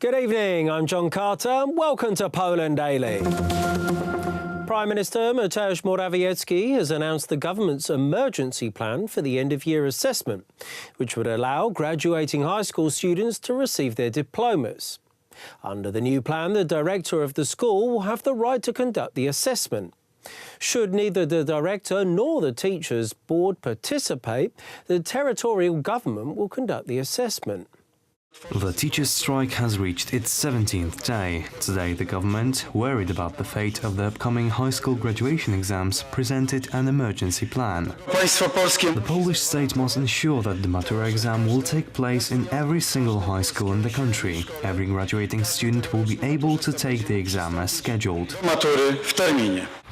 Good evening, I'm Jon Carter and welcome to Poland Daily. Prime Minister Mateusz Morawiecki has announced the government's emergency plan for the end-of-year assessment, which would allow graduating high school students to receive their diplomas. Under the new plan, the director of the school will have the right to conduct the assessment. Should neither the director nor the teachers' board participate, the territorial government will conduct the assessment. The teachers' strike has reached its 17th day. Today, the government, worried about the fate of the upcoming high school graduation exams, presented an emergency plan. The Polish state must ensure that the Matura exam will take place in every single high school in the country. Every graduating student will be able to take the exam as scheduled.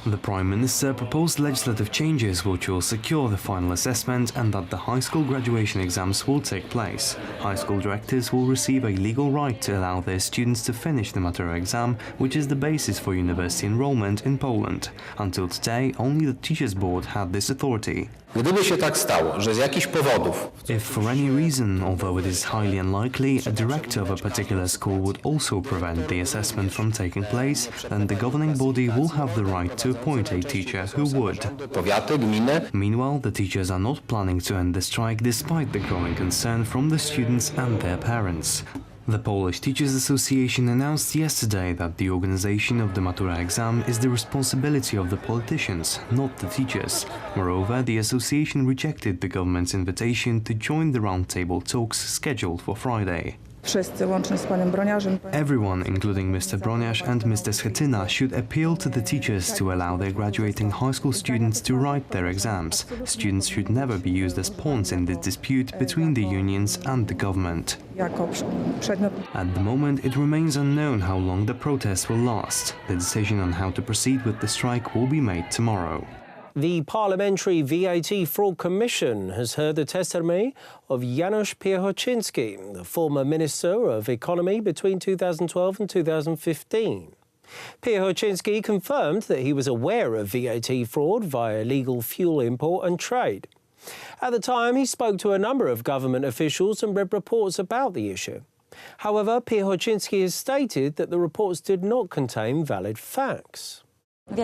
The Prime Minister proposed legislative changes which will secure the final assessment and that the high school graduation exams will take place. High school directors will receive a legal right to allow their students to finish the Matura exam, which is the basis for university enrollment in Poland. Until today, only the Teachers' Board had this authority. If for any reason, although it is highly unlikely, a director of a particular school would also prevent the assessment from taking place, then the governing body will have the right to appoint a teacher who would. Meanwhile, the teachers are not planning to end the strike despite the growing concern from the students and their parents. The Polish Teachers Association announced yesterday that the organization of the Matura exam is the responsibility of the politicians, not the teachers. Moreover, the association rejected the government's invitation to join the roundtable talks scheduled for Friday. Everyone, including Mr. Broniarz and Mr. Schetyna, should appeal to the teachers to allow their graduating high school students to write their exams. Students should never be used as pawns in this dispute between the unions and the government. At the moment, it remains unknown how long the protests will last. The decision on how to proceed with the strike will be made tomorrow. The Parliamentary VAT Fraud Commission has heard the testimony of Janusz Piechoczinski, the former Minister of Economy between 2012 and 2015. Piechoczinski confirmed that he was aware of VAT fraud via illegal fuel import and trade. At the time, he spoke to a number of government officials and read reports about the issue. However, Piechoczinski has stated that the reports did not contain valid facts. The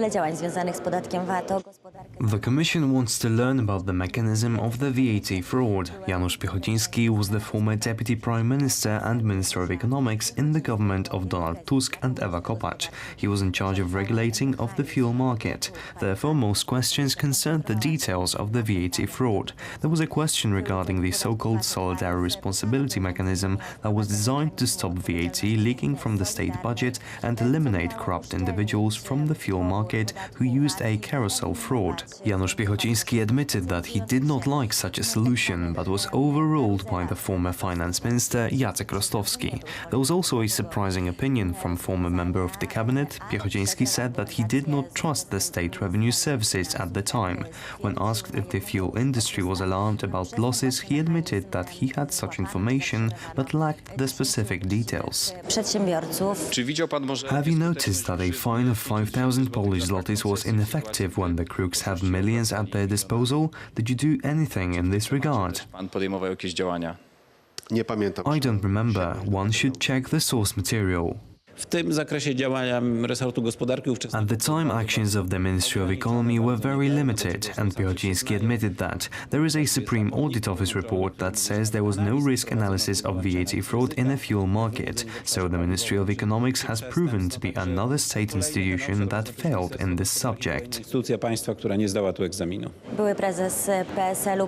Commission wants to learn about the mechanism of the VAT fraud. Janusz Piechoczinski was the former Deputy Prime Minister and Minister of Economics in the government of Donald Tusk and Ewa Kopacz. He was in charge of regulating of the fuel market. Therefore, most questions concerned the details of the VAT fraud. There was a question regarding the so-called Solidarity Responsibility mechanism that was designed to stop VAT leaking from the state budget and eliminate corrupt individuals from the fuel market who used a carousel fraud. Janusz Piechoczinski admitted that he did not like such a solution, but was overruled by the former finance minister Jacek Rostowski. There was also a surprising opinion from former member of the cabinet. Piechoczinski said that he did not trust the state revenue services at the time. When asked if the fuel industry was alarmed about losses, he admitted that he had such information but lacked the specific details. Have you noticed that a fine of 5,000 Polish zlotys was ineffective when the crooks have millions at their disposal? Did you do anything in this regard? I don't remember. One should check the source material. W tym zakresie działania resortu gospodarki At the time, actions of the Ministry of Economy were very limited, and Piechoczinski admitted that. There is a Supreme Audit Office report that says there was no risk analysis of VAT fraud in the fuel market, so the Ministry of Economics has proven to be another state institution that failed in this subject. Instytucja państwa, która nie zdała tu egzaminu.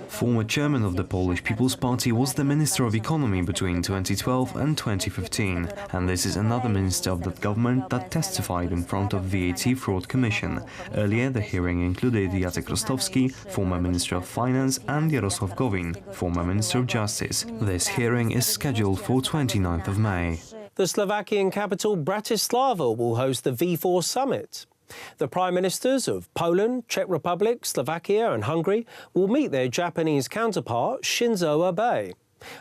Former chairman of the Polish People's Party was the Minister of Economy between 2012 and 2015, and this is another minister of that government that testified in front of VAT Fraud Commission. Earlier, the hearing included Jacek Rostowski, former Minister of Finance, and Jarosław Gowin, former Minister of Justice. This hearing is scheduled for 29th of May. The Slovakian capital Bratislava will host the V4 summit. The Prime Ministers of Poland, Czech Republic, Slovakia and Hungary will meet their Japanese counterpart Shinzo Abe.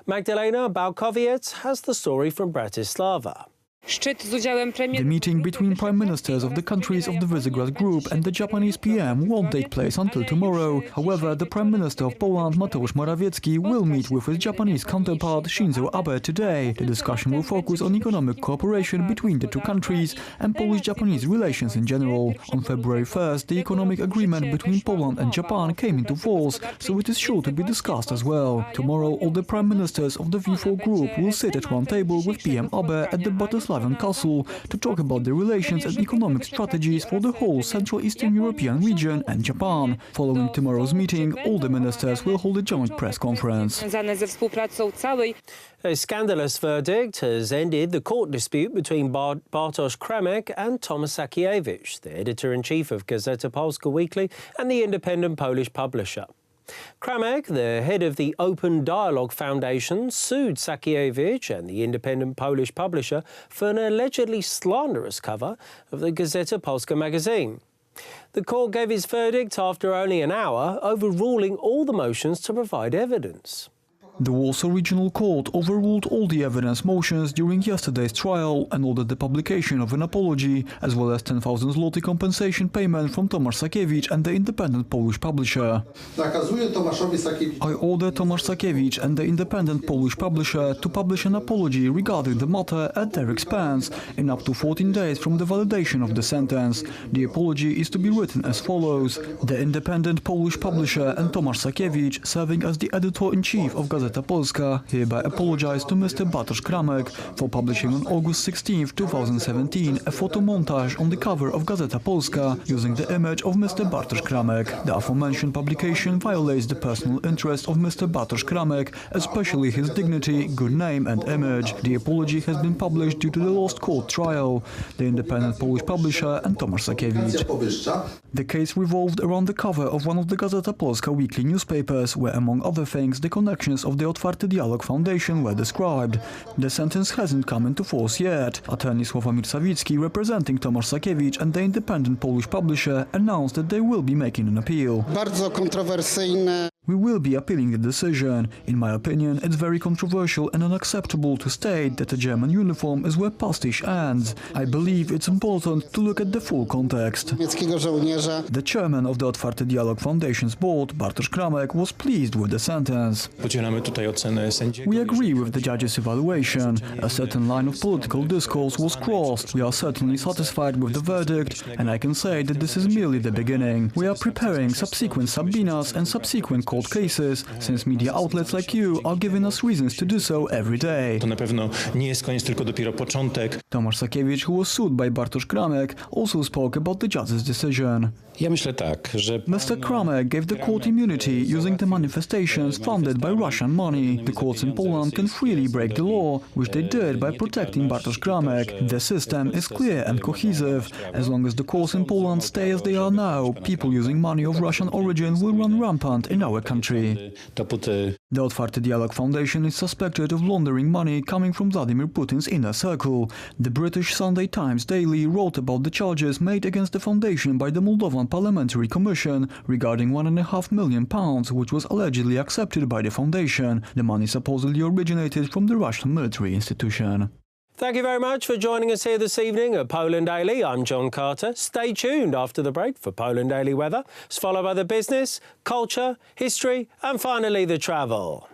Magdalena Balkowiec has the story from Bratislava. The meeting between prime ministers of the countries of the Visegrad Group and the Japanese PM won't take place until tomorrow. However, the Prime Minister of Poland, Mateusz Morawiecki, will meet with his Japanese counterpart Shinzo Abe today. The discussion will focus on economic cooperation between the two countries and Polish-Japanese relations in general. On February 1st, the economic agreement between Poland and Japan came into force, so it is sure to be discussed as well. Tomorrow, all the Prime Ministers of the V4 Group will sit at one table with PM Abe at the Bratislava Castle to talk about the relations and economic strategies for the whole Central Eastern European region and Japan. Following tomorrow's meeting, all the ministers will hold a joint press conference. A scandalous verdict has ended the court dispute between Bartosz Kramek and Tomasz Sakiewicz, the editor-in-chief of Gazeta Polska Weekly and the independent Polish publisher. Kramek, the head of the Open Dialogue Foundation, sued Sakiewicz and the independent Polish publisher for an allegedly slanderous cover of the Gazeta Polska magazine. The court gave its verdict after only an hour, overruling all the motions to provide evidence. The Warsaw Regional Court overruled all the evidence motions during yesterday's trial and ordered the publication of an apology, as well as 10,000 zloty compensation payment from Tomasz Sakiewicz and the independent Polish publisher. I order Tomasz Sakiewicz and the independent Polish publisher to publish an apology regarding the matter at their expense in up to 14 days from the validation of the sentence. The apology is to be written as follows. The independent Polish publisher and Tomasz Sakiewicz, serving as the editor-in-chief of Gazeta Polska, hereby apologize to Mr. Bartosz Kramek for publishing on August 16, 2017, a photo montage on the cover of Gazeta Polska using the image of Mr. Bartosz Kramek. The aforementioned publication violates the personal interest of Mr. Bartosz Kramek, especially his dignity, good name and image. The apology has been published due to the lost court trial. The independent Polish publisher and Tomasz Sakiewicz. The case revolved around the cover of one of the Gazeta Polska weekly newspapers, where among other things the connections of the Otwarty Dialog Foundation were described. The sentence hasn't come into force yet. Attorney Sławomir Sawicki, representing Tomasz Sakiewicz and the independent Polish publisher, announced that they will be making an appeal. Bardzo kontrowersyjne. We will be appealing the decision. In my opinion, it's very controversial and unacceptable to state that a German uniform is where pastiche ends. I believe it's important to look at the full context. The chairman of the Otwarty Dialog Foundation's board, Bartosz Kramek, was pleased with the sentence. We agree with the judge's evaluation. A certain line of political discourse was crossed. We are certainly satisfied with the verdict, and I can say that this is merely the beginning. We are preparing subsequent subpoenas and subsequent court cases, since media outlets like you are giving us reasons to do so every day. Tomasz Sakiewicz, who was sued by Bartosz Kramek, also spoke about the judge's decision. Mr. Kramek gave the court immunity using the manifestations funded by Russian money. The courts in Poland can freely break the law, which they did by protecting Bartosz Kramek. The system is clear and cohesive. As long as the courts in Poland stay as they are now, people using money of Russian origin will run rampant in our country. The Otwarty Dialog Foundation is suspected of laundering money coming from Vladimir Putin's inner circle. The British Sunday Times Daily wrote about the charges made against the foundation by the Moldovan Parliamentary Commission regarding £1.5 million, which was allegedly accepted by the foundation. The money supposedly originated from the Russian military institution. Thank you very much for joining us here this evening at Poland Daily. I'm Jon Carter. Stay tuned after the break for Poland Daily weather. It's followed by the business, culture, history and finally the travel.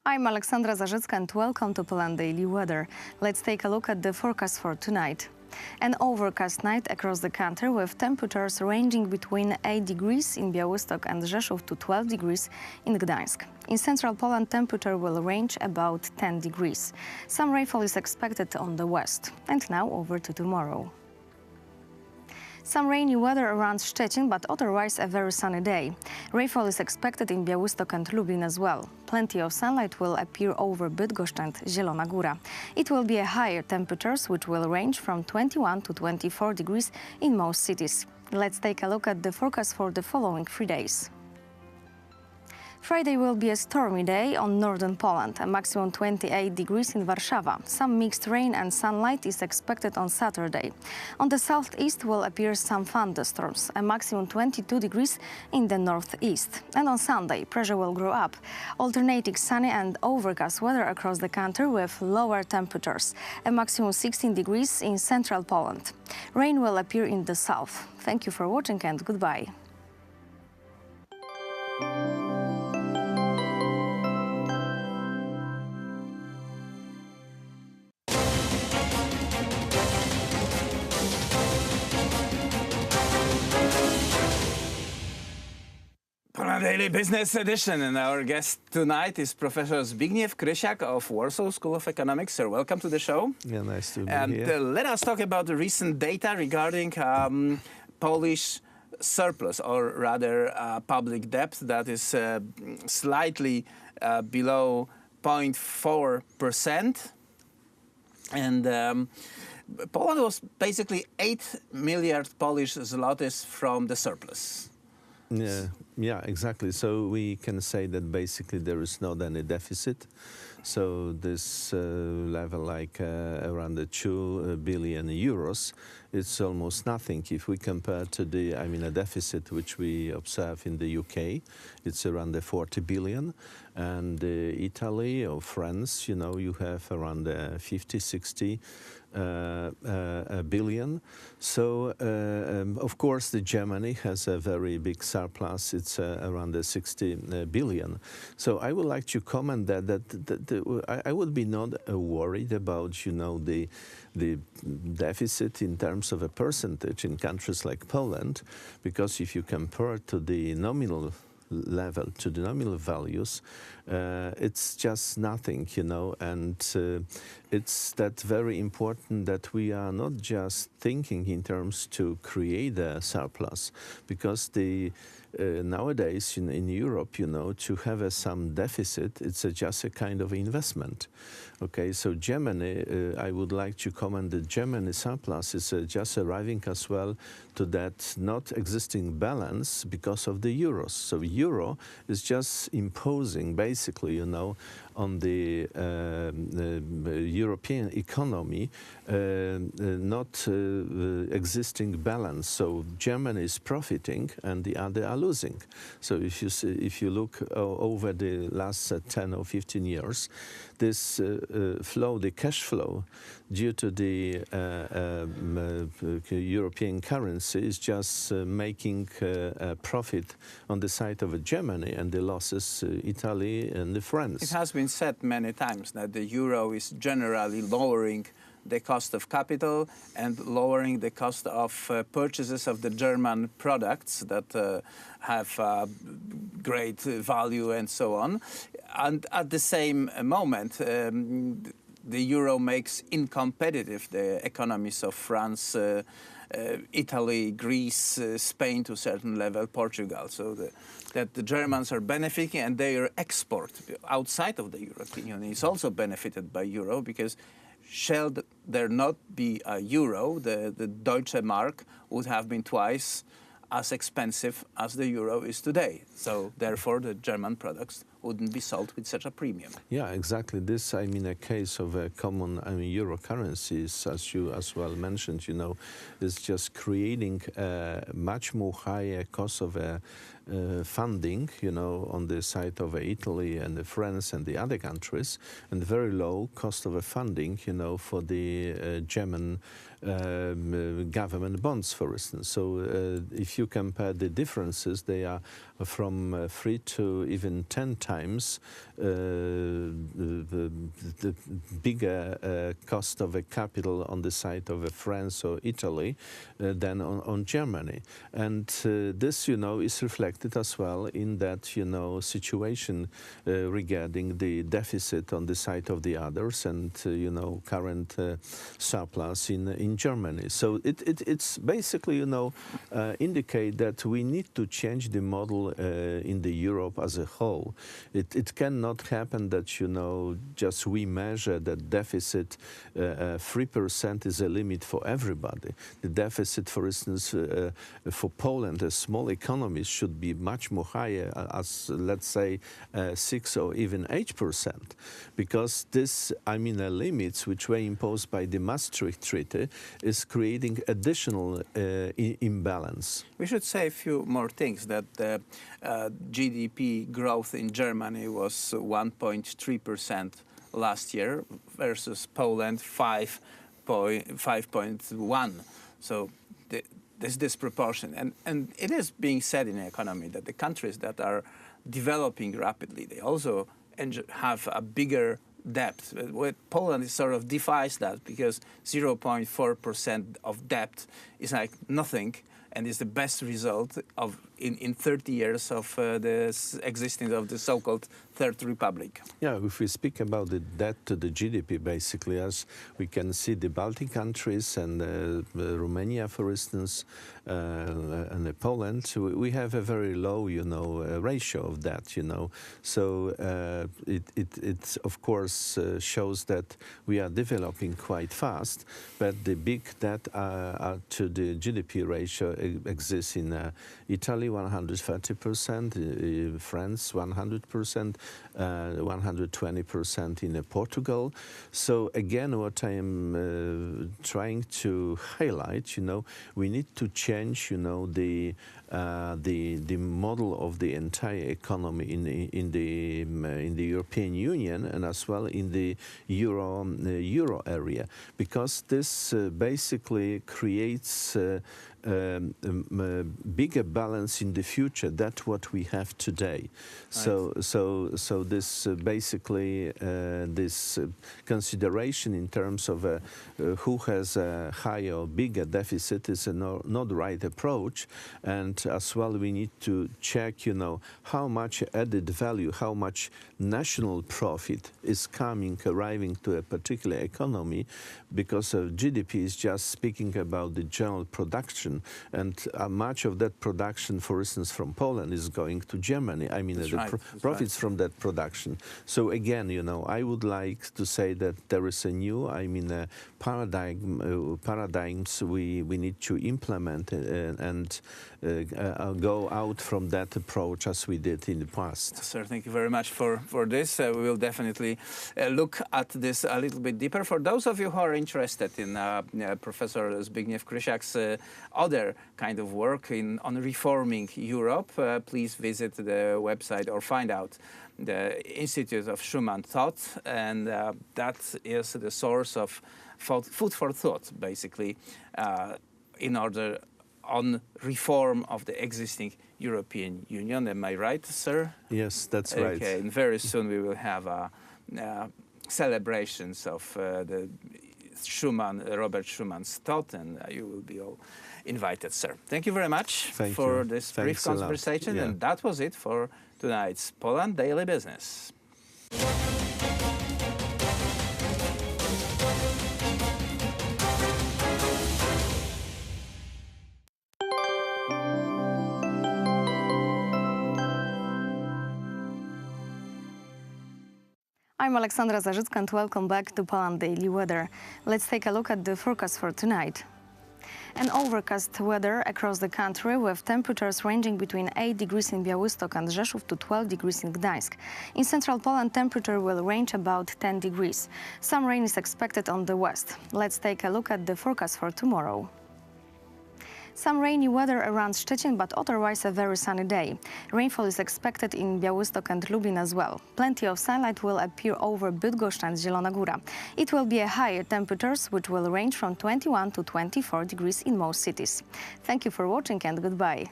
I'm Aleksandra Zarzycka and welcome to Poland Daily Weather. Let's take a look at the forecast for tonight. An overcast night across the country with temperatures ranging between 8 degrees in Białystok and Rzeszów to 12 degrees in Gdańsk. In central Poland, temperature will range about 10 degrees. Some rainfall is expected on the west. And now over to tomorrow. Some rainy weather around Szczecin, but otherwise a very sunny day. Rainfall is expected in Białystok and Lublin as well. Plenty of sunlight will appear over Bydgoszcz and Zielona Góra. It will be a higher temperatures, which will range from 21 to 24 degrees in most cities. Let's take a look at the forecast for the following 3 days. Friday will be a stormy day on northern Poland, a maximum 28 degrees in Warsaw. Some mixed rain and sunlight is expected on Saturday. On the southeast will appear some thunderstorms, a maximum 22 degrees in the northeast. And on Sunday, pressure will grow up, alternating sunny and overcast weather across the country with lower temperatures, a maximum 16 degrees in central Poland. Rain will appear in the south. Thank you for watching and goodbye. Poland Daily Business Edition, and our guest tonight is Professor Zbigniew Krysiak of Warsaw School of Economics. Sir, welcome to the show. Yeah, nice to be and here. Let us talk about the recent data regarding Polish surplus, or rather public debt that is slightly below 0.4%. And Poland was basically 8 milliard Polish zlotys from the surplus. Yeah, exactly. So we can say that basically there is not any deficit. So this level, like around the 2 billion euros, it's almost nothing. If we compare to the, a deficit which we observe in the UK, it's around the 40 billion. And Italy or France, you have around 50, 60 billion. So, of course, the Germany has a very big surplus. It's around the 60 billion. So I would like to comment that I would be not worried about, the deficit in terms of a percentage in countries like Poland, because if you compare to the nominal level, to the nominal values, it's just nothing, and it's that very important that we are not just thinking in terms to create a surplus, because nowadays in Europe, to have some deficit, it's just a kind of investment. Okay, so Germany, I would like to comment that Germany surplus is just arriving as well to that not existing balance because of the euros. So euro is just imposing basically, on the European economy, not existing balance. So Germany is profiting and the other are losing. So if you look over the last 10 or 15 years, this flow, the cash flow, due to the European currency, is just making a profit on the side of Germany, and the losses Italy and France. It has been said many times that the euro is generally lowering the cost of capital and lowering the cost of purchases of the German products that have great value and so on. And at the same moment, the euro makes uncompetitive the economies of France, Italy, Greece, Spain to a certain level, Portugal. So that the Germans are benefiting, and their export outside of the European Union is also benefited by euro, because shall there not be a euro, the Deutsche Mark would have been twice as expensive as the euro is today. So therefore the German products wouldn't be sold with such a premium. Yeah, exactly. This, a case of a common, euro currencies, as you as well mentioned, is just creating a much more higher cost of funding, on the side of Italy and France and the other countries, and very low cost of funding, for the German government bonds, for instance. So if you compare the differences, they are from 3 to even 10 times the bigger cost of a capital on the side of France or Italy than on Germany. And this, is reflected as well in that, situation regarding the deficit on the side of the others and, current surplus in Germany. So it's basically, indicate that we need to change the model in the Europe as a whole, It cannot happen that, you know, just we measure that deficit, 3% is a limit for everybody. The deficit, for instance, for Poland, a small economy, should be much more higher, as let's say 6 or even 8%, because this, I mean, limits which were imposed by the Maastricht Treaty is creating additional imbalance. We should say a few more things, that the GDP growth in Germany was 1.3% last year versus Poland 5.1. So there's disproportion. And it is being said in the economy that the countries that are developing rapidly, they also have a bigger debt. Poland sort of defies that, because 0.4% of debt is like nothing, and is the best result of in 30 years of the existence of the so-called Third Republic. Yeah, if we speak about the debt to the GDP, basically, as we can see, the Baltic countries and Romania, for instance, and Poland, we have a very low, you know, ratio of that, you know. So it of course shows that we are developing quite fast, but the big debt to the GDP ratio exists in Italy, 130%, France, 100%, 120% in Portugal. So again, what I am trying to highlight, you know, we need to change, you know, the model of the entire economy in the European Union, and as well in the euro area, because this basically creates bigger balance in the future. That's what we have today. Right. So this basically this consideration in terms of who has a higher or bigger deficit is not the right approach. And as well, we need to check, you know, how much added value, how much national profit is arriving to a particular economy, because GDP is just speaking about the general production, and much of that production, for instance, from Poland is going to Germany. I mean, profits from that production. So again, you know, I would like to say that there is a new, I mean, paradigms we need to implement and go out from that approach as we did in the past. Sir, thank you very much for this. We will definitely look at this a little bit deeper. For those of you who are interested in Professor Zbigniew Krysiak's other kind of work on reforming Europe, please visit the website or find out the Institute of Schumann Thought, and that is the source of food for thought, basically, in order on reform of the existing European Union. Am I right, sir? Yes, that's right. Okay, and very soon we will have celebrations of the Robert Schumann's thought, and you will be all invited, sir. Thank you very much for this brief conversation, and that was it for tonight's Poland Daily Business. I'm Aleksandra Zarzycka and welcome back to Poland Daily Weather. Let's take a look at the forecast for tonight. An overcast weather across the country, with temperatures ranging between 8 degrees in Białystok and Rzeszów to 12 degrees in Gdańsk. In central Poland, temperature will range about 10 degrees. Some rain is expected on the west. Let's take a look at the forecast for tomorrow. Some rainy weather around Szczecin, but otherwise a very sunny day. Rainfall is expected in Białystok and Lublin as well. Plenty of sunlight will appear over Bydgoszcz and Zielona Góra. It will be a higher temperatures, which will range from 21 to 24 degrees in most cities. Thank you for watching and goodbye.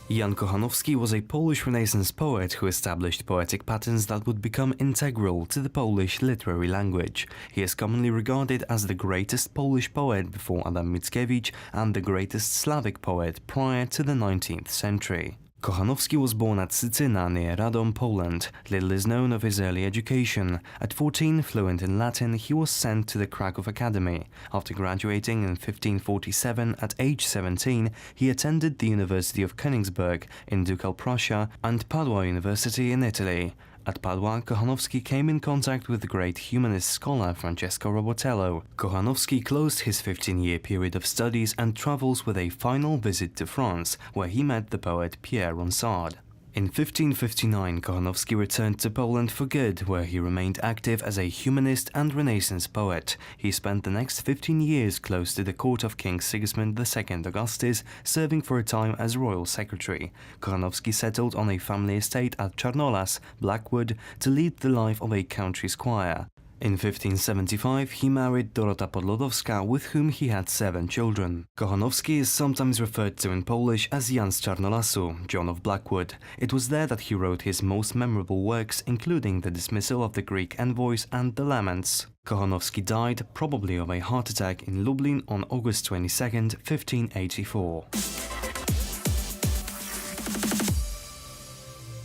Jan Kochanowski was a Polish Renaissance poet who established poetic patterns that would become integral to the Polish literary language. He is commonly regarded as the greatest Polish poet before Adam Mickiewicz and the greatest Slavic poet prior to the 19th century. Kochanowski was born at Sycyna near Radom, Poland. Little is known of his early education. At 14, fluent in Latin, he was sent to the Krakow Academy. After graduating in 1547, at age 17, he attended the University of Königsberg in Ducal Prussia and Padua University in Italy. At Padua, Kochanowski came in contact with the great humanist scholar Francesco Robotello. Kochanowski closed his 15-year period of studies and travels with a final visit to France, where he met the poet Pierre Ronsard. In 1559, Kochanowski returned to Poland for good, where he remained active as a humanist and Renaissance poet. He spent the next 15 years close to the court of King Sigismund II Augustus, serving for a time as royal secretary. Kochanowski settled on a family estate at Czarnolas, Blackwood, to lead the life of a country squire. In 1575, he married Dorota Podlodowska, with whom he had 7 children. Kochanowski is sometimes referred to in Polish as Jan z Czarnolasu, John of Blackwood. It was there that he wrote his most memorable works, including the dismissal of the Greek envoys and the Laments. Kochanowski died, probably of a heart attack, in Lublin on August 22, 1584.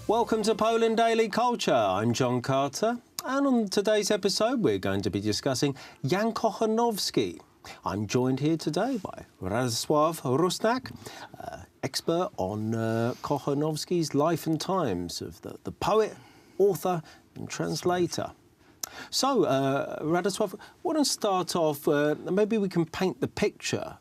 Welcome to Poland Daily Culture. I'm Jon Carter. And on today's episode, we're going to be discussing Jan Kochanowski. I'm joined here today by Rafał Rusnak, expert on Kochanowski's life and times of the poet, author and translator. So, Radosław, why don't start off, maybe we can paint the picture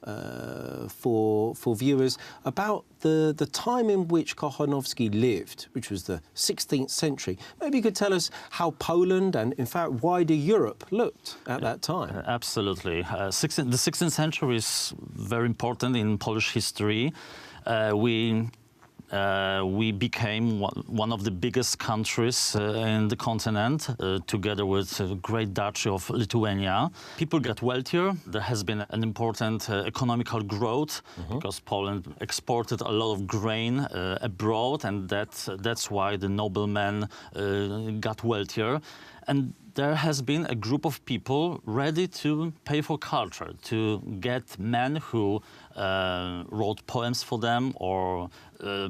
for viewers about the time in which Kochanowski lived, which was the 16th century. Maybe you could tell us how Poland and, in fact, wider Europe looked at that time. Absolutely. The 16th century is very important in Polish history. We became one of the biggest countries in the continent, together with the Great Duchy of Lithuania. People got wealthier. There has been an important economical growth because Poland exported a lot of grain abroad, and that's why the noblemen got wealthier. And there has been a group of people ready to pay for culture, to get men who wrote poems for them or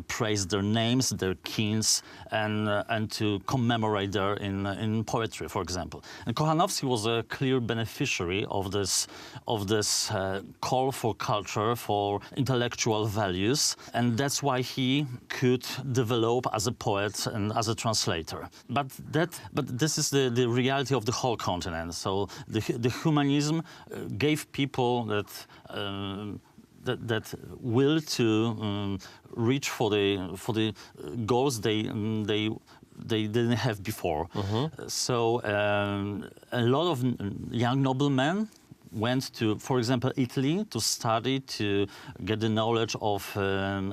praised their names, their kings, and to commemorate there in poetry, for example. And Kochanowski was a clear beneficiary of this call for culture, for intellectual values, and that's why he could develop as a poet and as a translator. But this is the reality of the whole continent. So the humanism gave people that will to reach for the goals they didn't have before. So a lot of young noblemen went to, for example, Italy to study, to get the knowledge of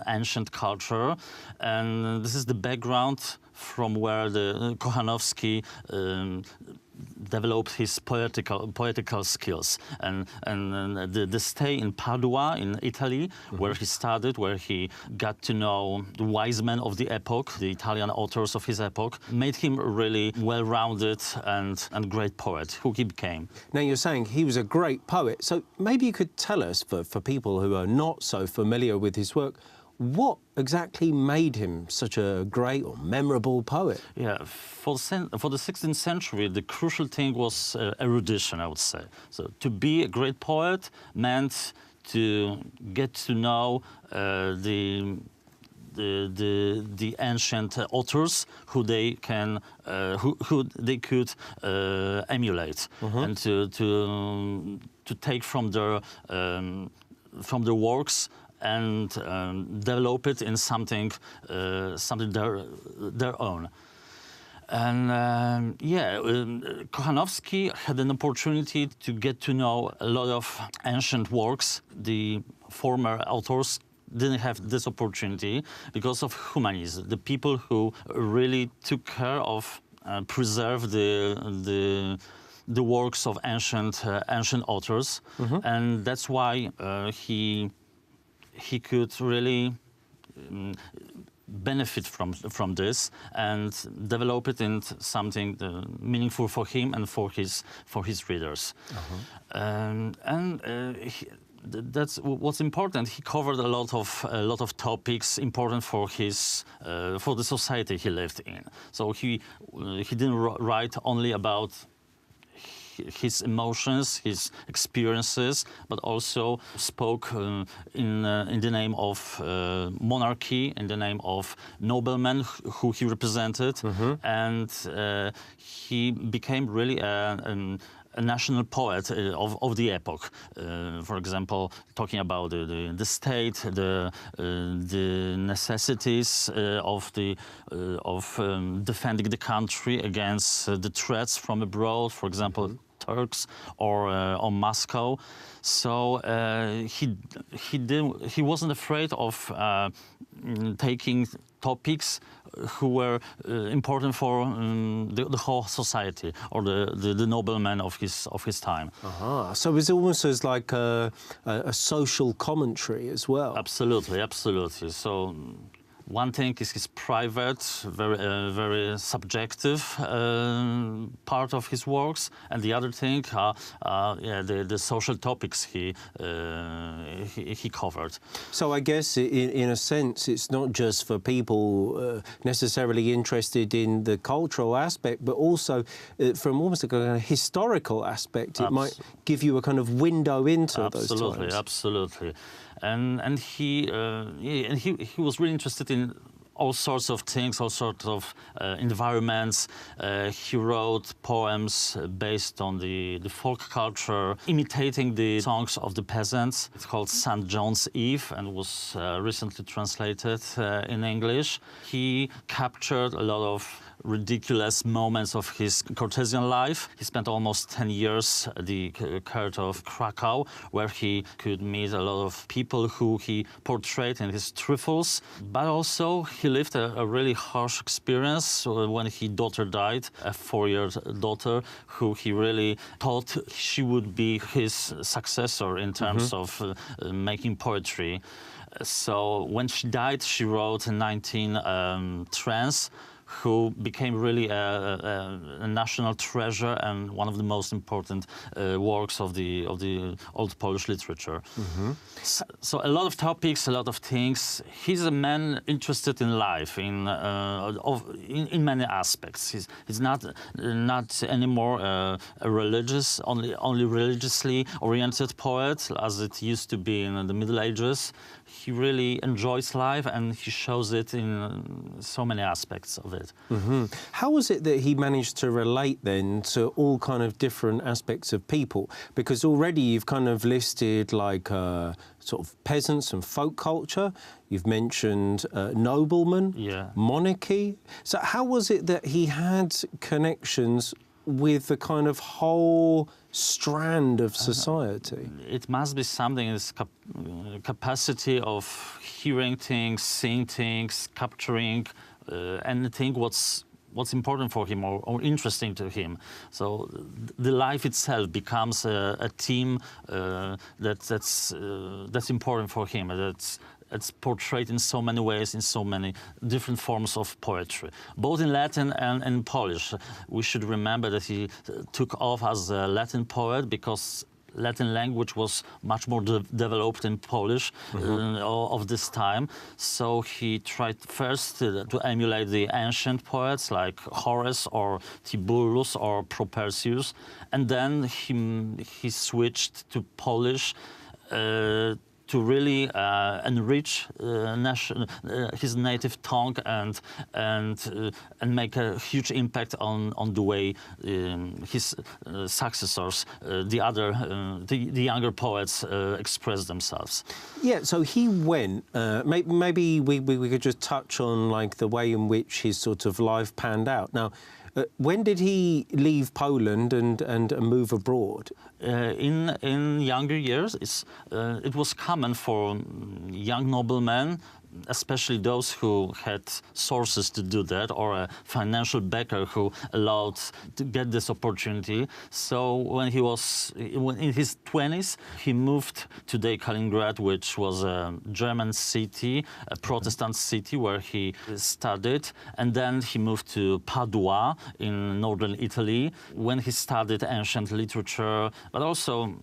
ancient culture, and this is the background from where the Kochanowski developed his poetical skills, and the stay in Padua in Italy, where he studied, where he got to know the wise men of the epoch, the Italian authors of his epoch, made him a really well-rounded and great poet who he became. Now, you're saying he was a great poet, so maybe you could tell us, for people who are not so familiar with his work, what exactly made him such a great or memorable poet? Yeah, for the 16th century, the crucial thing was erudition, I would say. So to be a great poet meant to get to know the ancient authors who they can who they could emulate, and to take from their works and develop it in something their own. And Kochanowski had an opportunity to get to know a lot of ancient works. The former authors didn't have this opportunity because of humanism. The people who really took care of preserve the works of ancient authors, and that's why he could really benefit from this and develop it into something meaningful for him and for his readers. That's what's important. He covered a lot of topics important for the society he lived in. So he didn't write only about his emotions, his experiences, but also spoke in the name of monarchy, in the name of noblemen who he represented, and he became really a national poet of the epoch. For example, talking about the state, the necessities of defending the country against the threats from abroad, for example, Turks or Moscow. So he wasn't afraid of taking topics who were important for the whole society or the noblemen of his time. So it's almost as like a social commentary as well. Absolutely, absolutely. So one thing is his private, very subjective part of his works, and the other thing, the social topics he covered. So I guess, in a sense, it's not just for people necessarily interested in the cultural aspect, but also from almost a kind of historical aspect. It might give you a kind of window into those times. Absolutely. And he was really interested in all sorts of things, all sorts of environments. He wrote poems based on the folk culture, imitating the songs of the peasants. It's called St. John's Eve and was recently translated in English. He captured a lot of ridiculous moments of his courtesan life. He spent almost 10 years at the court of Krakow, where he could meet a lot of people who he portrayed in his trifles. But also he lived a really harsh experience when his daughter died, a 4-year-old daughter, who he really thought she would be his successor in terms of making poetry. So when she died, she wrote 19 trance, who became really a national treasure and one of the most important works of the old Polish literature. So a lot of topics, a lot of things. He's a man interested in life, in many aspects. He's not anymore a religious, only religiously oriented poet as it used to be in the Middle Ages. He really enjoys life, and he shows it in so many aspects of it. How was it that he managed to relate then to all kind of different aspects of people? Because already you've kind of listed like sort of peasants and folk culture. You've mentioned noblemen, monarchy. So how was it that he had connections with the kind of whole strand of society? It must be something, this capacity of hearing things, seeing things, capturing anything what's important for him or interesting to him. So the life itself becomes a theme that's important for him. It's portrayed in so many ways, in so many different forms of poetry, both in Latin and in Polish. We should remember that he took off as a Latin poet because Latin language was much more developed in Polish of this time. So he tried first to emulate the ancient poets like Horace or Tibullus or Propertius, and then he switched to Polish to really enrich his native tongue and make a huge impact on the way his successors, the younger poets, express themselves. Yeah, so he went. Maybe we could just touch on like the way in which his sort of life panned out. Now, when did he leave Poland and move abroad? In younger years, it was common for young noblemen especially those who had sources to do that, or a financial backer who allowed to get this opportunity. So when he was in his 20s, he moved to Kaliningrad, which was a German city, a Protestant city where he studied. And then he moved to Padua in northern Italy, when he studied ancient literature, but also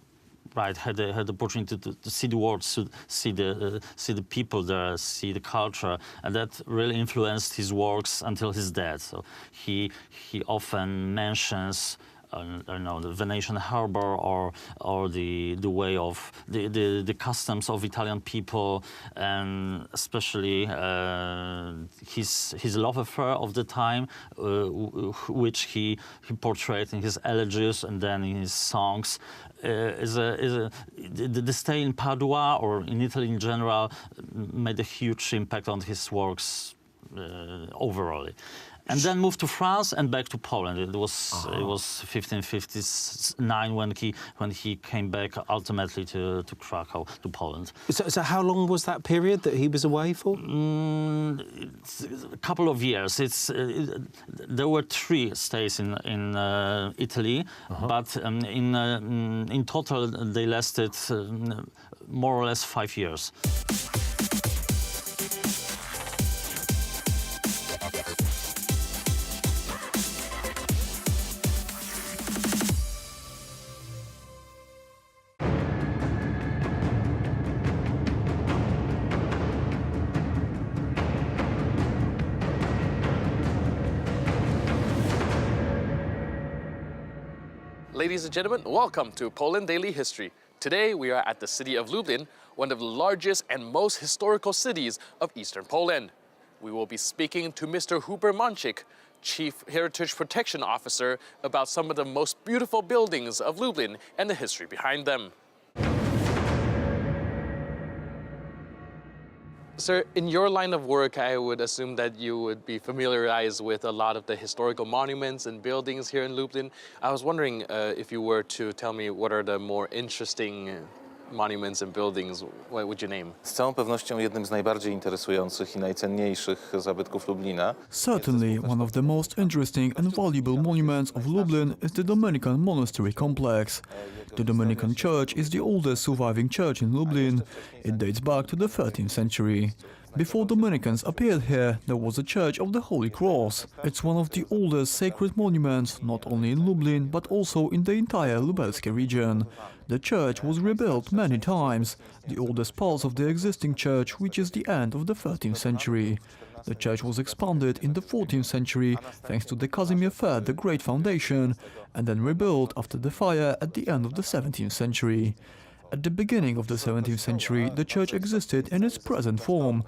had the opportunity to see the world, to see the people there, see the culture, and that really influenced his works until his death. So he often mentions the Venetian harbor, or the way of the customs of Italian people, and especially his love affair of the time, which he portrayed in his elegies and then in his songs. The stay in Padua, or in Italy in general, made a huge impact on his works overall. And then moved to France and back to Poland. It was 1559 when he came back ultimately to Krakow, to Poland. So how long was that period that he was away for? A couple of years. There were 3 stays in Italy, but in total they lasted more or less 5 years. Ladies and gentlemen, welcome to Poland Daily History. Today we are at the city of Lublin, one of the largest and most historical cities of Eastern Poland. We will be speaking to Mr. Hubert Mącik, Chief Heritage Protection Officer, about some of the most beautiful buildings of Lublin and the history behind them. Sir, in your line of work, I would assume that you would be familiarized with a lot of the historical monuments and buildings here in Lublin. I was wondering if you were to tell me what are the more interesting monuments and buildings, what would you name? Z całą pewnością jednym z najbardziej interesujących I najcenniejszych zabytków Lublina. Certainly, one of the most interesting and valuable monuments of Lublin is the Dominican monastery complex. The Dominican Church is the oldest surviving church in Lublin. It dates back to the 13th century. Before Dominicans appeared here, there was a Church of the Holy Cross. It's one of the oldest sacred monuments, not only in Lublin, but also in the entire Lubelskie region. The church was rebuilt many times. The oldest part of the existing church reaches the end of the 13th century. The church was expanded in the 14th century thanks to the Casimir III the Great foundation, and then rebuilt after the fire at the end of the 17th century. At the beginning of the 17th century, the church existed in its present form.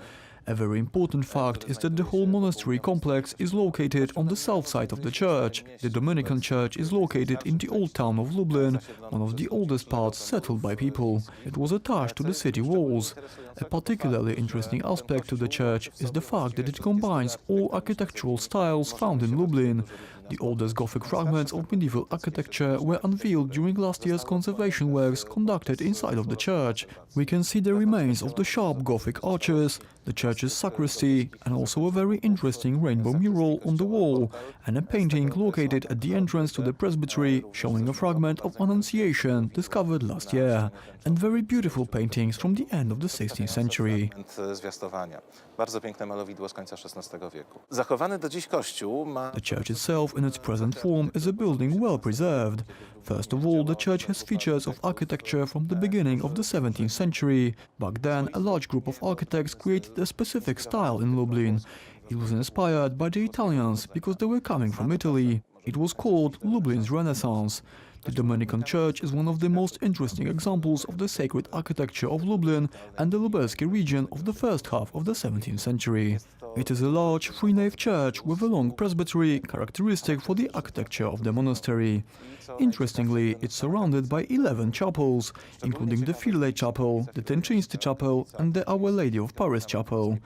A very important fact is that the whole monastery complex is located on the south side of the church. The Dominican church is located in the old town of Lublin, one of the oldest parts settled by people. It was attached to the city walls. A particularly interesting aspect to the church is the fact that it combines all architectural styles found in Lublin. The oldest Gothic fragments of medieval architecture were unveiled during last year's conservation works conducted inside of the church. We can see the remains of the sharp Gothic arches, the church's sacristy, and also a very interesting rainbow mural on the wall, and a painting located at the entrance to the presbytery showing a fragment of Annunciation discovered last year, and very beautiful paintings from the end of the 16th century. Zwiastowania. Bardzo piękne malowidło z końca XVI wieku. Zachowany do dziś kościół ma... The church itself in its present form is a building well preserved. First of all, the church has features of architecture from the beginning of the 17th century. Back then, a large group of architects created a specific style in Lublin. It was inspired by the Italians because they were coming from Italy. It was called Lublin's Renaissance. The Dominican Church is one of the most interesting examples of the sacred architecture of Lublin and the Lubelskie region of the first half of the 17th century. It is a large three-nave church with a long presbytery, characteristic for the architecture of the monastery. Interestingly, it's surrounded by 11 chapels, including the Fillet Chapel, the Tęczyńscy Chapel and the Our Lady of Paris Chapel.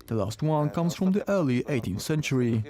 The last one comes from the early 18th century.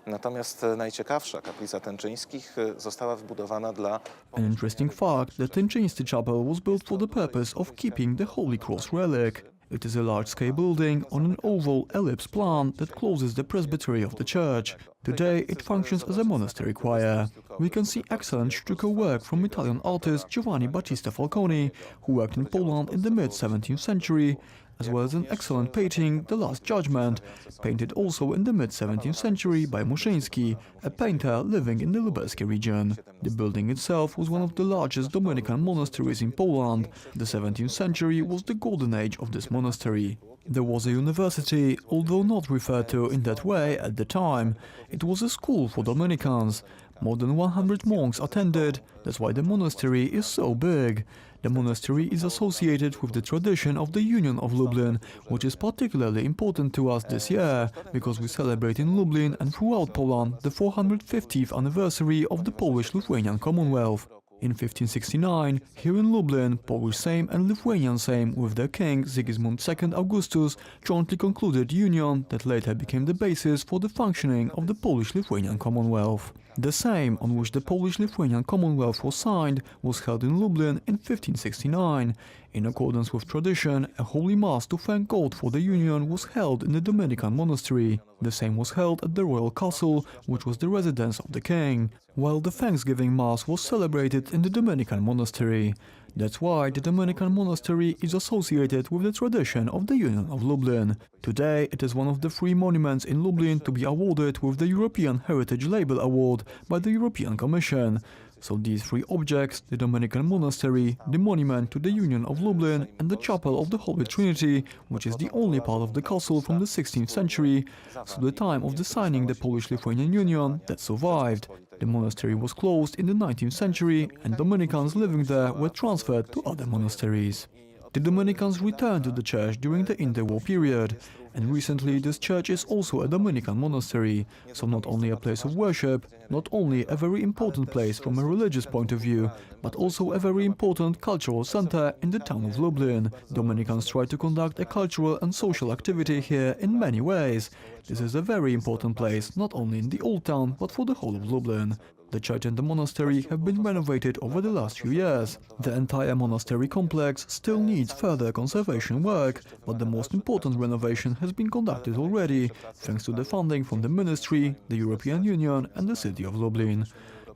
Natomiast najciekawsza kaplica Tęczyńskich została wybudowana dla... An interesting fact, the Tęczyńscy Chapel was built for the purpose of keeping the Holy Cross relic. It is a large-scale building on an oval ellipse plan that closes the presbytery of the church. Today it functions as a monastery choir. We can see excellent stucco work from Italian artist Giovanni Battista Falconi, who worked in Poland in the mid-17th century, as well as an excellent painting, The Last Judgment, painted also in the mid-17th century by Mącik, a painter living in the Lubelski region. The building itself was one of the largest Dominican monasteries in Poland. The 17th century was the golden age of this monastery. There was a university, although not referred to in that way at the time. It was a school for Dominicans. More than 100 monks attended, that's why the monastery is so big. The monastery is associated with the tradition of the Union of Lublin, which is particularly important to us this year, because we celebrate in Lublin and throughout Poland the 450th anniversary of the Polish-Lithuanian Commonwealth. In 1569, here in Lublin, Polish Sejm and Lithuanian Sejm, with their king Sigismund II Augustus, jointly concluded union that later became the basis for the functioning of the Polish-Lithuanian Commonwealth. The Sejm, on which the Polish-Lithuanian Commonwealth was signed, was held in Lublin in 1569. In accordance with tradition, a holy mass to thank God for the union was held in the Dominican monastery. The same was held at the royal castle, which was the residence of the king, while the Thanksgiving Mass was celebrated in the Dominican monastery. That's why the Dominican monastery is associated with the tradition of the Union of Lublin. Today it is one of the 3 monuments in Lublin to be awarded with the European Heritage Label Award by the European Commission. So these 3 objects, the Dominican monastery, the monument to the Union of Lublin and the Chapel of the Holy Trinity, which is the only part of the castle from the 16th century, so the time of the signing the Polish-Lithuanian Union, that survived. The monastery was closed in the 19th century and Dominicans living there were transferred to other monasteries. The Dominicans returned to the church during the interwar period, and recently this church is also a Dominican monastery, so not only a place of worship, not only a very important place from a religious point of view, but also a very important cultural center in the town of Lublin. Dominicans try to conduct a cultural and social activity here in many ways. This is a very important place, not only in the old town, but for the whole of Lublin. The church and the monastery have been renovated over the last few years. The entire monastery complex still needs further conservation work, but the most important renovation has been conducted already, thanks to the funding from the Ministry, the European Union and the city of Lublin.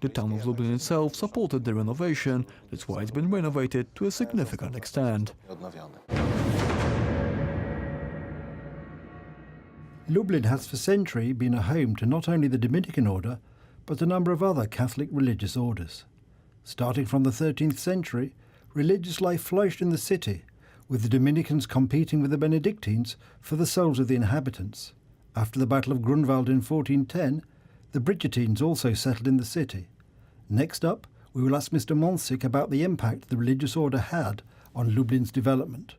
The town of Lublin itself supported the renovation, that's why it's been renovated to a significant extent. Lublin has for centuries been a home to not only the Dominican order, but a number of other Catholic religious orders. Starting from the 13th century, religious life flourished in the city, with the Dominicans competing with the Benedictines for the souls of the inhabitants. After the Battle of Grunwald in 1410, the Brigittines also settled in the city. Next up, we will ask Mr. Mącik about the impact the religious order had on Lublin's development.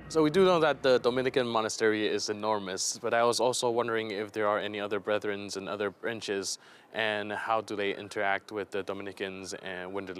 So we do know that the Dominican monastery is enormous, but I was also wondering if there are any other brethrens and other branches, and how do they interact with the Dominicans, and when do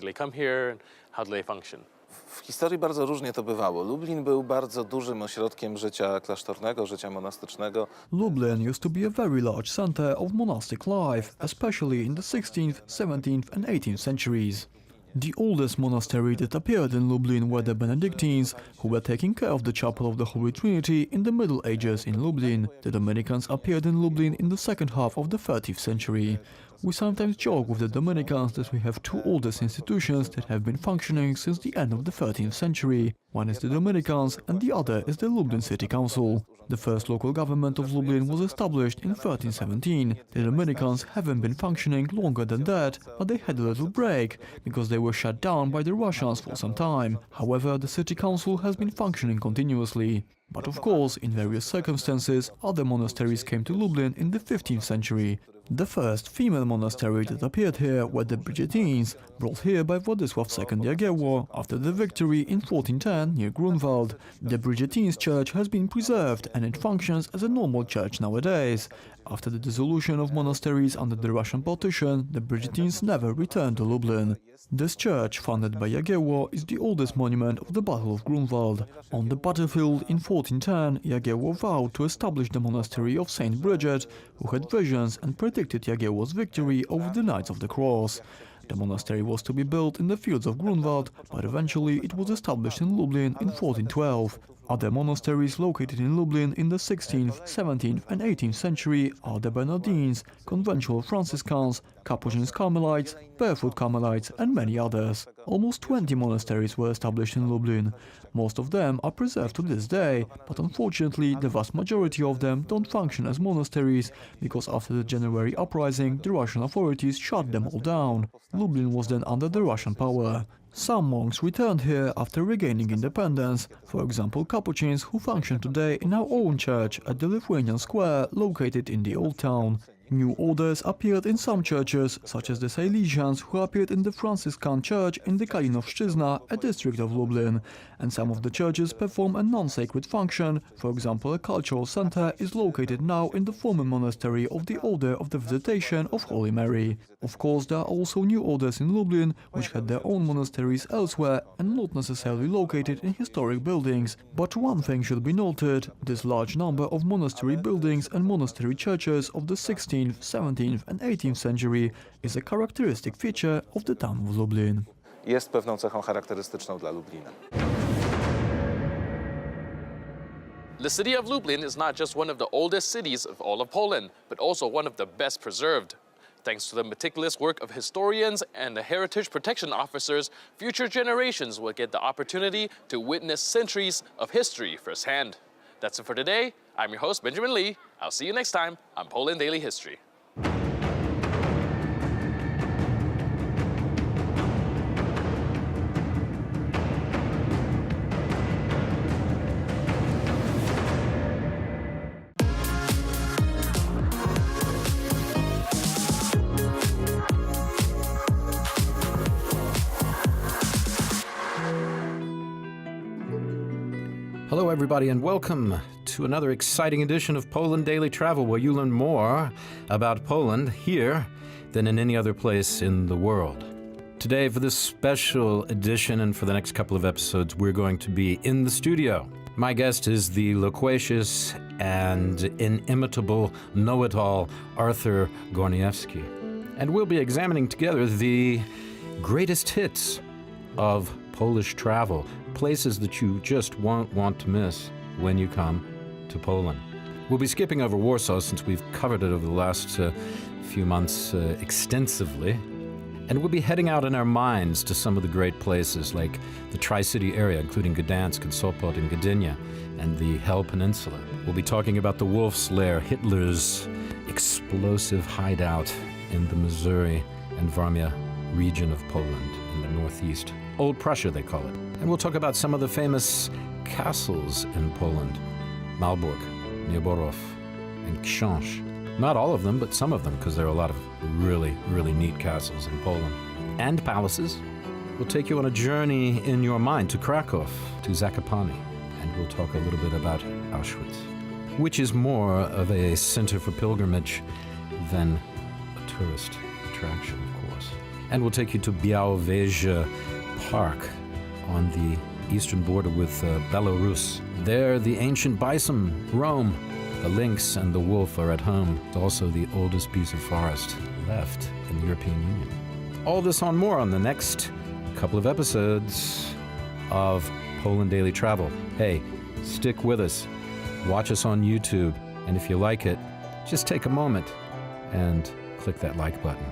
they come here, and how do they function? W historii bardzo różnie to bywało. Lublin był bardzo dużym ośrodkiem życia klasztornego, życia monastycznego. Lublin used to be a very large center of monastic life, especially in the 16th, 17th and 18th centuries. The oldest monastery that appeared in Lublin were the Benedictines, who were taking care of the Chapel of the Holy Trinity in the Middle Ages in Lublin. The Dominicans appeared in Lublin in the second half of the 30th century. We sometimes joke with the Dominicans that we have 2 oldest institutions that have been functioning since the end of the 13th century. One is the Dominicans and the other is the Lublin City Council. The first local government of Lublin was established in 1317. The Dominicans haven't been functioning longer than that, but they had a little break, because they were shut down by the Russians for some time. However, the City Council has been functioning continuously. But of course, in various circumstances, other monasteries came to Lublin in the 15th century. The first female monastery that appeared here were the Brigittines, brought here by Władysław II Jagiełło after the victory in 1410 near Grunwald. The Brigittines church has been preserved and it functions as a normal church nowadays. After the dissolution of monasteries under the Russian partition, the Brigittines never returned to Lublin. This church, founded by Jagiełło, is the oldest monument of the Battle of Grunwald. On the battlefield in 1410, Jagiełło vowed to establish the monastery of Saint Bridget, who had visions and predicted Jagiełło's victory over the Knights of the Cross. The monastery was to be built in the fields of Grunwald, but eventually it was established in Lublin in 1412. Other monasteries located in Lublin in the 16th, 17th and 18th century are the Bernardines, conventual Franciscans, Capuchins Carmelites, Barefoot Carmelites and many others. Almost 20 monasteries were established in Lublin. Most of them are preserved to this day, but unfortunately the vast majority of them don't function as monasteries, because after the January uprising the Russian authorities shut them all down. Lublin was then under the Russian power. Some monks returned here after regaining independence, for example Capuchins, who function today in our own church at the Lithuanian Square located in the Old Town. New orders appeared in some churches, such as the Salesians, who appeared in the Franciscan Church in the Kalinowszczyzna, a district of Lublin, and some of the churches perform a non-sacred function. For example, a cultural center is located now in the former monastery of the Order of the Visitation of Holy Mary. Of course, there are also new orders in Lublin, which had their own monasteries elsewhere and not necessarily located in historic buildings. But one thing should be noted: this large number of monastery buildings and monastery churches of the 16th, 17th and 18th century is a characteristic feature of the town of Lublin. Jest pewną cechą charakterystyczną dla Lublina. The city of Lublin is not just one of the oldest cities of all of Poland, but also one of the best preserved. Thanks to the meticulous work of historians and the heritage protection officers, future generations will get the opportunity to witness centuries of history firsthand. That's it for today. I'm your host, Benjamin Lee. I'll see you next time on Poland Daily History. Hello, everybody, and welcome to another exciting edition of Poland Daily Travel, where you learn more about Poland here than in any other place in the world. Today, for this special edition and for the next couple of episodes, we're going to be in the studio. My guest is the loquacious and inimitable know-it-all Artur Górniewski. And we'll be examining together the greatest hits of Polish travel, places that you just won't want to miss when you come to Poland. We'll be skipping over Warsaw since we've covered it over the last few months extensively. And we'll be heading out in our minds to some of the great places like the Tri-City area, including Gdansk and Sopot and Gdynia, and the Hel Peninsula. We'll be talking about the Wolf's Lair, Hitler's explosive hideout in the Missouri and Warmia region of Poland in the northeast. Old Prussia, they call it. And we'll talk about some of the famous castles in Poland. Malbork, Nieborów, and Książ. Not all of them, but some of them, because there are a lot of really, really neat castles in Poland. And palaces. We'll take you on a journey in your mind to Krakow, to Zakopane, and we'll talk a little bit about Auschwitz, which is more of a center for pilgrimage than a tourist attraction, of course. And we'll take you to Białowieża Park on the eastern border with Belarus. There, the ancient bison roam. The lynx and the wolf are at home. It's also the oldest piece of forest left in the European Union. All this and more on the next couple of episodes of Poland Daily Travel. Hey, stick with us. Watch us on YouTube. And if you like it, just take a moment and click that like button.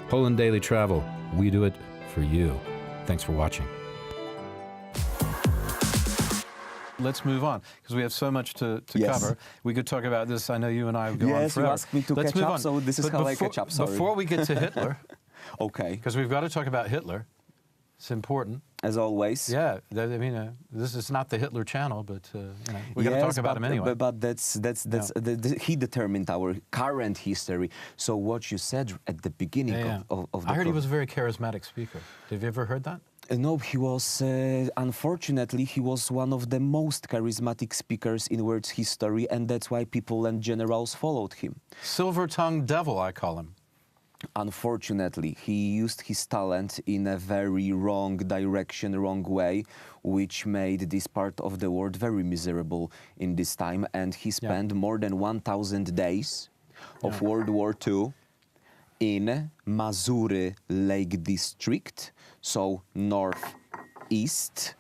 Poland Daily Travel. We do it for you. Thanks for watching. Let's move on, because we have so much to cover. We could talk about this. I know you and I would go on forever. You asked me to Let's catch move up, on. so this is how I catch up, sorry. Before we get to Hitler, okay, because we've got to talk about Hitler. It's important. As always. Yeah, I mean, this is not the Hitler channel, but we got to talk about him anyway. But he determined our current history. So what you said at the beginning of the I heard he was a very charismatic speaker. Have you ever heard that? No, he was, unfortunately, he was one of the most charismatic speakers in world's history, and that's why people and generals followed him. Silver-tongued devil, I call him. Unfortunately, he used his talent in a very wrong direction, wrong way, which made this part of the world very miserable in this time, and he spent more than 1,000 days of World War II in Mazury Lake District, so northeast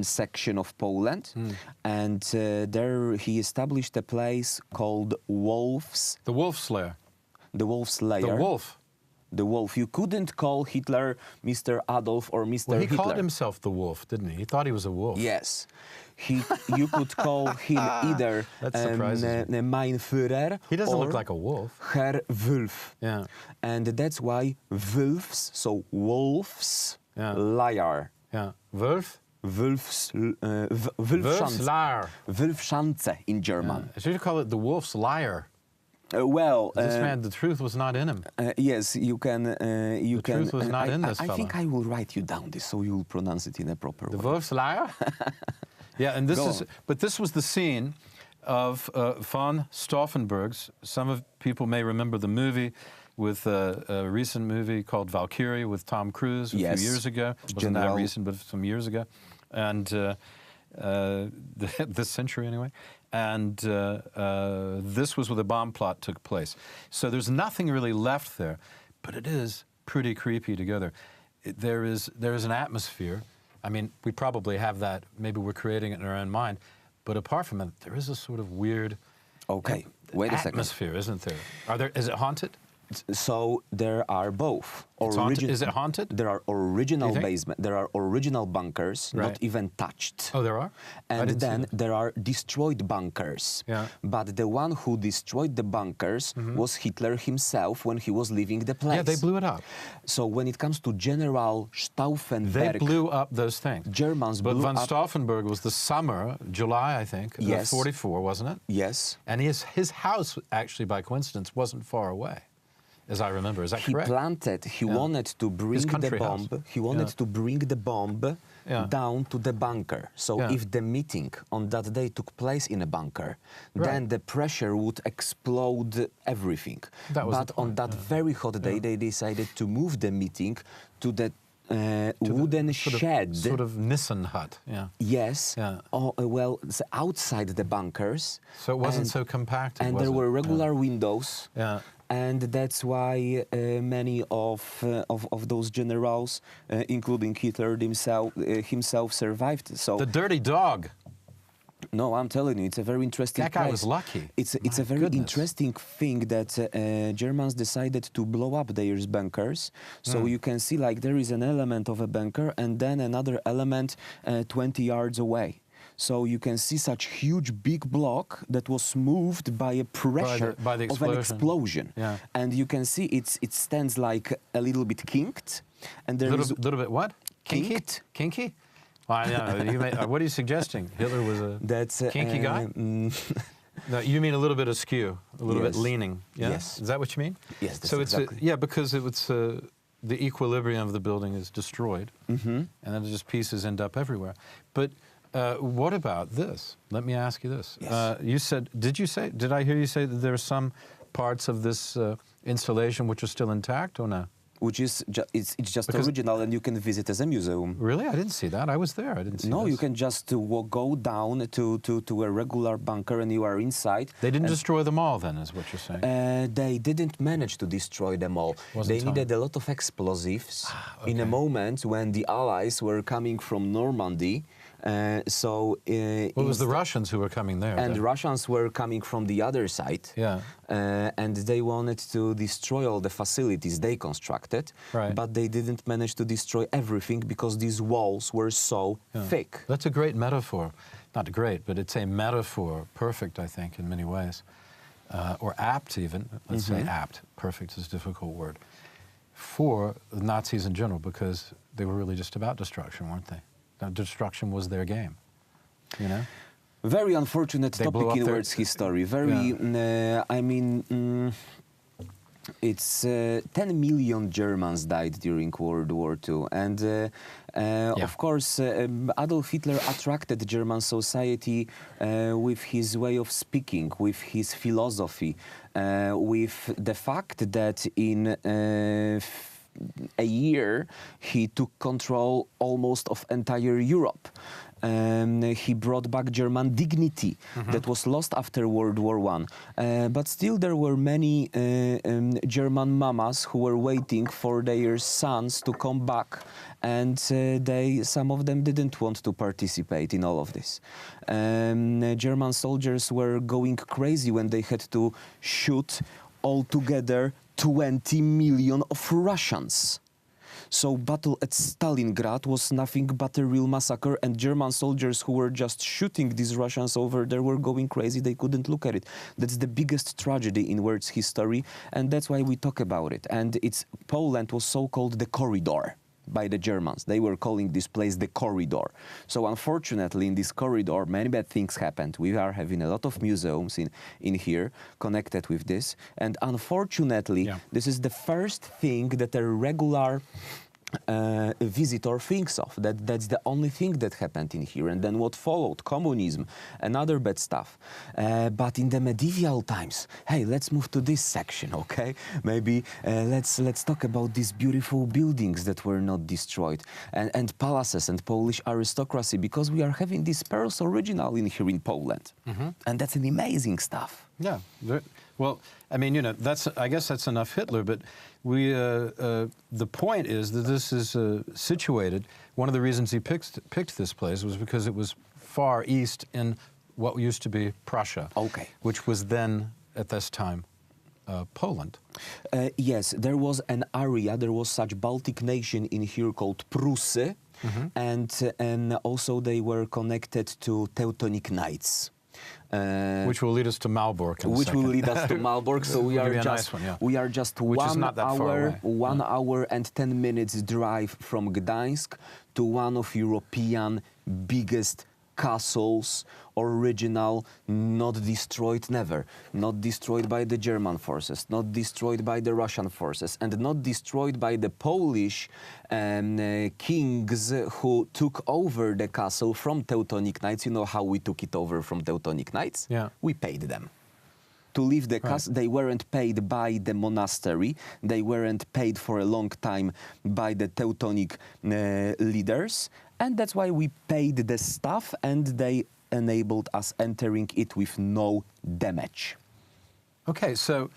section of Poland, and there he established a place called Wolf's. The Wolf Slayer. The Wolf's Lair. The Wolf. The Wolf. You couldn't call Hitler Mr. Adolf or Mr. Well, he Hitler. called himself the Wolf, didn't he? He thought he was a wolf. Yes. You could call him either Mein Führer. He doesn't or look like a wolf. Herr Wolf. Yeah. And that's why Wolfs, so Wolf's Lair. Yeah. Wolf? Wolfschanze. Wolfschanze in German. I should call it the Wolf's Liar. This man, the truth was not in him. Yes, you can. The truth was not in this I fellow. think I will write you down this so you will pronounce it in a proper way. The Wolf's Liar? Yeah, and this was the scene of von Stauffenberg's. Some people may remember the movie with a recent movie called Valkyrie with Tom Cruise a few years ago. It wasn't that recent, but some years ago. And this century anyway. And this was where the bomb plot took place. So there's nothing really left there, but it is pretty creepy together. There is an atmosphere. I mean, we probably have that. Maybe we're creating it in our own mind. But apart from it, there is a sort of weird wait a second. atmosphere, isn't there? Is it haunted? So there are both. Is it haunted? There are original basement. There are original bunkers, not even touched. Oh, there are. And then there are destroyed bunkers. Yeah. But the one who destroyed the bunkers was Hitler himself when he was leaving the place. Yeah, they blew it up. So when it comes to General Stauffenberg, they blew up those things. Germans but blew von up. Stauffenberg was the summer, July, I think, Yes. 44, wasn't it? Yes. And his house, actually, by coincidence, wasn't far away, as I remember. Is that correct? He wanted to bring the bomb. House. He wanted to bring the bomb down to the bunker. So if the meeting on that day took place in a bunker, then the pressure would explode everything. But on that very hot day, they decided to move the meeting to the wooden shed. Sort of Nissen hut, Yes. Yeah. Well, it's outside the bunkers. So it wasn't so compacted, And was there it? were regular windows. Yeah. And that's why many of those generals, including Hitler himself, survived. So the dirty dog. No, I'm telling you, it's a very interesting That guy place. was lucky. It's a very interesting thing that Germans decided to blow up their bunkers. So you can see, like, there is an element of a bunker and then another element 20 yards away. So you can see such huge big block that was moved by a pressure by the of an explosion. Yeah. And you can see it stands like a little bit kinked. And there is little bit what? Kinked. Kinky? Well, I know. What are you suggesting? Hitler was a kinky guy? No, you mean a little bit askew, a little bit leaning. Yeah? Yes. Is that what you mean? Yes, that's so exactly. because the equilibrium of the building is destroyed, and then just pieces end up everywhere. But what about this? Let me ask you this. Yes. Did I hear you say that there are some parts of this installation which are still intact or no? Which is it's just original, and you can visit as a museum. Really? I didn't see that. I was there. I didn't see No, this. you can just go down to a regular bunker, and you are inside. They didn't destroy them all, then, is what you're saying? They didn't manage to destroy them all. They needed a lot of explosives in a moment when the Allies were coming from Normandy. It was the Russians who were coming there. And the Russians were coming from the other side. Yeah. And they wanted to destroy all the facilities they constructed. Right. But they didn't manage to destroy everything because these walls were so thick. That's a great metaphor. Not great, but it's a metaphor. Perfect, I think, in many ways. Or apt, even. Let's say apt. Perfect is a difficult word. For the Nazis in general, because they were really just about destruction, weren't they? Destruction was their game, you know? Very unfortunate topic in words history. It's 10 million Germans died during World War II. And of course, Adolf Hitler attracted German society with his way of speaking, with his philosophy, with the fact that in a year he took control almost of entire Europe. He brought back German dignity that was lost after World War I. But still there were many German mamas who were waiting for their sons to come back, and some of them didn't want to participate in all of this. German soldiers were going crazy when they had to shoot altogether 20 million of Russians. So battle at Stalingrad was nothing but a real massacre, and German soldiers who were just shooting these Russians over there were going crazy. They couldn't look at it. That's the biggest tragedy in world's history, and that's why we talk about it. And Poland was so-called the corridor by the Germans. They were calling this place the corridor. So unfortunately, in this corridor, many bad things happened. We are having a lot of museums in here connected with this. And unfortunately, this is the first thing that a regular visitor thinks of. That's the only thing that happened in here. And then what followed, communism and other bad stuff. But in the medieval times, hey, let's move to this section, okay? Maybe let's talk about these beautiful buildings that were not destroyed, and palaces and Polish aristocracy, because we are having these pearls original in here in Poland. And that's an amazing stuff. Yeah. Well, I mean, I guess that's enough Hitler, but the point is that this is situated. One of the reasons he picked this place was because it was far east in what used to be Prussia, which was then, at this time, Poland. Yes, there was an area, there was such Baltic nation in here called Prusy, and also they were connected to Teutonic Knights. Which will lead us to Malbork. Will lead us to Malbork. So we are just which is not that far away. 1 hour and 10 minutes drive from Gdańsk to one of European biggest castles, original, not destroyed, never. Not destroyed by the German forces, not destroyed by the Russian forces, and not destroyed by the Polish kings who took over the castle from Teutonic Knights. You know how we took it over from Teutonic Knights? Yeah. We paid them. To leave the castle, they weren't paid by the monastery. They weren't paid for a long time by the Teutonic leaders. And that's why we paid the staff, and they enabled us entering it with no damage. Okay, so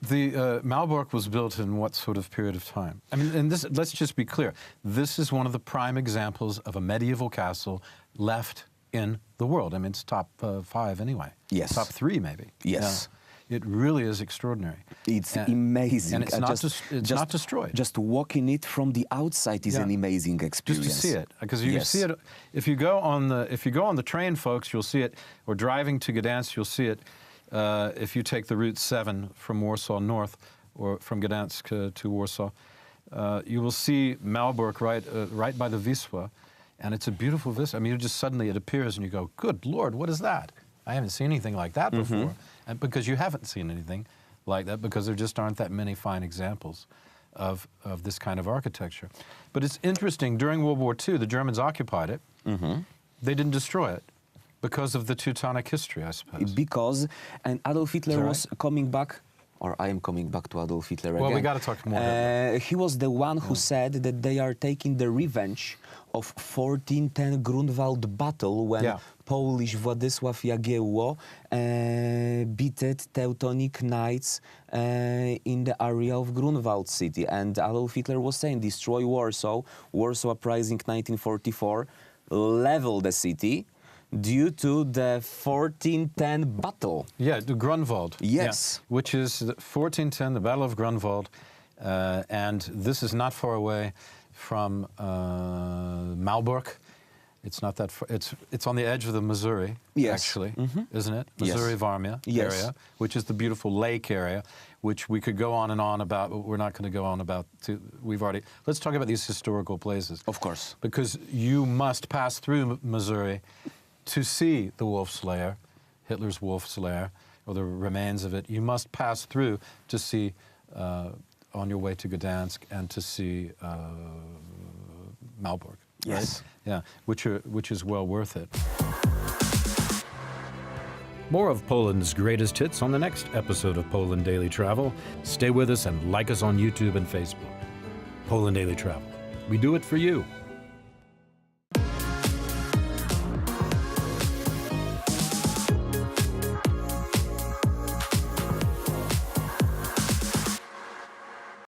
the Malbork was built in what sort of period of time? I mean, and this, let's just be clear. This is one of the prime examples of a medieval castle left in the world. I mean, it's top 5 anyway. Yes. Top 3 maybe. Yes. It really is extraordinary. It's amazing. And it's not destroyed. Just walking it from the outside is an amazing experience. Just to see it, because you see it. If you go on the train, folks, you'll see it. Or driving to Gdansk, you'll see it. If you take the Route 7 from Warsaw north, or from Gdansk to Warsaw, you will see Malbork right by the Wisła, and it's a beautiful vista. I mean, suddenly it appears, and you go, "Good Lord, what is that? I haven't seen anything like that before." And because you haven't seen anything like that, because there just aren't that many fine examples of this kind of architecture. But it's interesting, during World War II, the Germans occupied it. They didn't destroy it because of the Teutonic history, I suppose. Because, and Adolf Hitler was coming back, or I am coming back to Adolf Hitler again. Well, we got to talk more about that. He was the one who said that they are taking the revenge of 1410 Grunwald battle when Polish Władysław Jagiełło beated Teutonic Knights in the area of Grunwald city. And Adolf Hitler was saying, destroy Warsaw, Warsaw Uprising 1944, level the city, due to the 1410 battle. Yeah, the Grunwald. Yes. Yeah, which is 1410, the Battle of Grunwald. And this is not far away from Malbork. It's not that far. It's on the edge of the Missouri, actually, isn't it? Missouri-Varmia area, which is the beautiful lake area, which we could go on and on about, but we're not going to go on about. Let's talk about these historical places. Of course. Because you must pass through Missouri to see the Wolf's Lair, Hitler's Wolf's Lair, or the remains of it. You must pass through to see, on your way to Gdansk, and to see Malbork. Yes. Right? Yeah, which is well worth it. More of Poland's greatest hits on the next episode of Poland Daily Travel. Stay with us and like us on YouTube and Facebook. Poland Daily Travel. We do it for you.